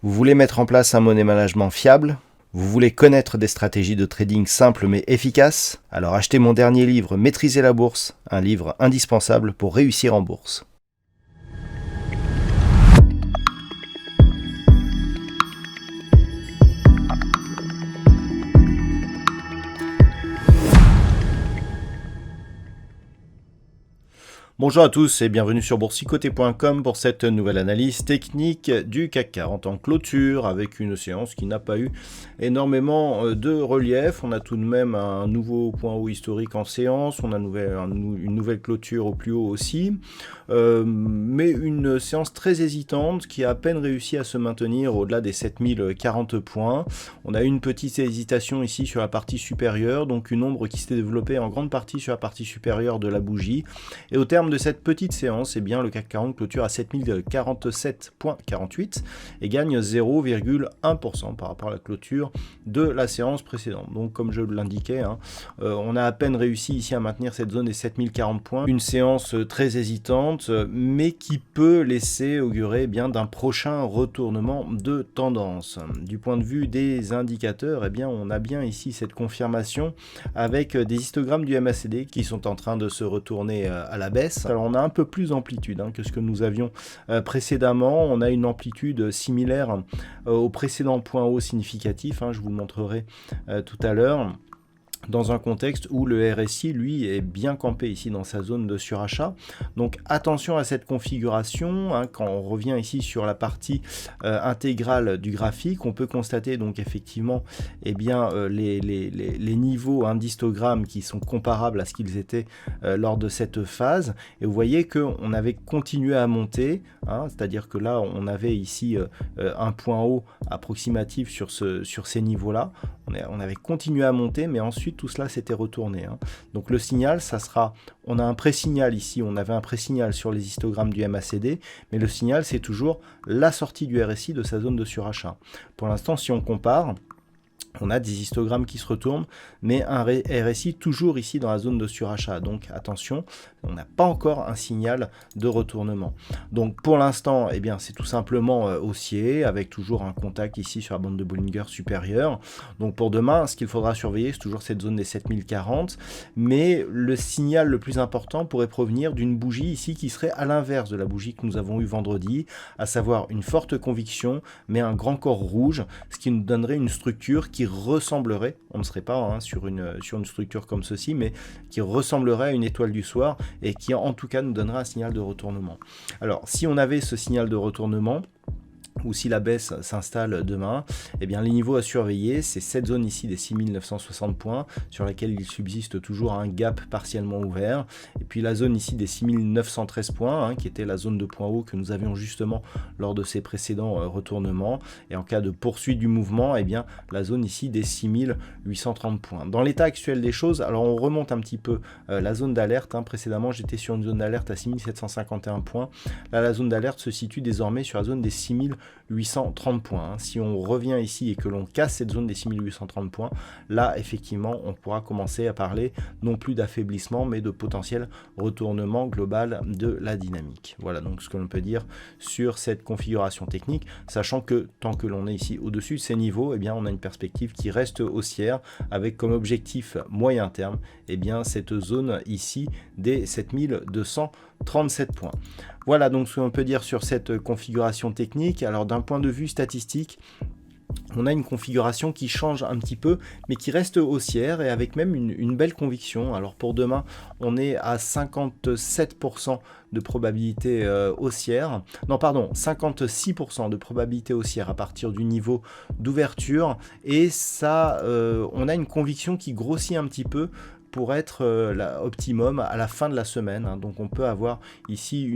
Vous voulez mettre en place un money management fiable? Vous voulez connaître des stratégies de trading simples mais efficaces? Alors achetez mon dernier livre Maîtriser la bourse, un livre indispensable pour réussir en bourse. Bonjour à tous et bienvenue sur boursicoté.com pour cette nouvelle analyse technique du CAC 40 en clôture avec une séance qui n'a pas eu énormément de relief. On a tout de même un nouveau point haut historique en séance, on a une nouvelle clôture au plus haut aussi, mais une séance très hésitante qui a à peine réussi à se maintenir au-delà des 7040 points. On a eu une petite hésitation ici sur la partie supérieure, donc une ombre qui s'était développée en grande partie sur la partie supérieure de la bougie. Et au terme de cette petite séance, eh bien, le CAC 40 clôture à 7047,48 et gagne 0,1% par rapport à la clôture de la séance précédente. Donc comme je l'indiquais, on a à peine réussi ici à maintenir cette zone des 7040 points. Une séance très hésitante, mais qui peut laisser augurer eh bien d'un prochain retournement de tendance. Du point de vue des indicateurs, eh bien, on a bien ici cette confirmation avec des histogrammes du MACD qui sont en train de se retourner à la baisse. Alors on a un peu plus d'amplitude que ce que nous avions précédemment. On a une amplitude similaire au précédent point haut significatif. Je vous le montrerai tout à l'heure. Dans un contexte où le RSI, lui, est bien campé ici dans sa zone de surachat. Donc attention à cette configuration. Quand on revient ici sur la partie intégrale du graphique, on peut constater donc effectivement eh bien, les niveaux d'histogrammes qui sont comparables à ce qu'ils étaient lors de cette phase. Et vous voyez qu'on avait continué à monter, c'est-à-dire que là, on avait ici un point haut approximatif sur ces niveaux-là. On avait continué à monter, mais ensuite tout cela s'était retourné. Donc le signal, ça sera, on a un pré-signal ici, on avait un pré-signal sur les histogrammes du MACD, mais le signal c'est toujours la sortie du RSI de sa zone de surachat. Pour l'instant, si on compare, on a des histogrammes qui se retournent, mais un RSI toujours ici dans la zone de surachat. Donc attention, on n'a pas encore un signal de retournement. Donc pour l'instant, eh bien, c'est tout simplement haussier, avec toujours un contact ici sur la bande de Bollinger supérieure. Donc pour demain, ce qu'il faudra surveiller, c'est toujours cette zone des 7040. Mais le signal le plus important pourrait provenir d'une bougie ici qui serait à l'inverse de la bougie que nous avons eue vendredi, à savoir une forte conviction, mais un grand corps rouge, ce qui nous donnerait une structure qui ressemblerait, on ne serait pas sur une structure comme ceci, mais qui ressemblerait à une étoile du soir et qui en tout cas nous donnerait un signal de retournement. Alors si on avait ce signal de retournement, ou si la baisse s'installe demain, eh bien les niveaux à surveiller, c'est cette zone ici des 6960 points, sur laquelle il subsiste toujours un gap partiellement ouvert, et puis la zone ici des 6913 points, qui était la zone de point haut que nous avions justement lors de ces précédents retournements, et en cas de poursuite du mouvement, eh bien la zone ici des 6830 points. Dans l'état actuel des choses, alors on remonte un petit peu la zone d'alerte, précédemment j'étais sur une zone d'alerte à 6751 points, là la zone d'alerte se situe désormais sur la zone des 6830 points. Si on revient ici et que l'on casse cette zone des 6830 points, là effectivement on pourra commencer à parler non plus d'affaiblissement mais de potentiel retournement global de la dynamique. Voilà donc ce que l'on peut dire sur cette configuration technique, sachant que tant que l'on est ici au-dessus de ces niveaux, eh bien on a une perspective qui reste haussière avec comme objectif moyen terme eh bien cette zone ici des 7237 points. Voilà donc ce qu'on peut dire sur cette configuration technique. Alors d'un point de vue statistique, on a une configuration qui change un petit peu, mais qui reste haussière et avec même une belle conviction. Alors pour demain, on est à 57% de probabilité haussière. Non, pardon, 56% de probabilité haussière à partir du niveau d'ouverture. Et ça, on a une conviction qui grossit un petit peu pour être optimum à la fin de la semaine. Donc on peut avoir ici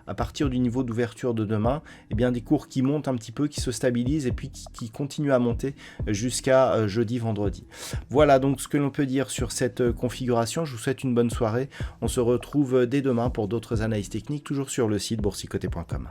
à partir du niveau d'ouverture de demain, eh bien des cours qui montent un petit peu, qui se stabilisent et puis qui continuent à monter jusqu'à jeudi, vendredi. Voilà donc ce que l'on peut dire sur cette configuration. Je vous souhaite une bonne soirée. On se retrouve dès demain pour d'autres analyses techniques, toujours sur le site boursicoté.com.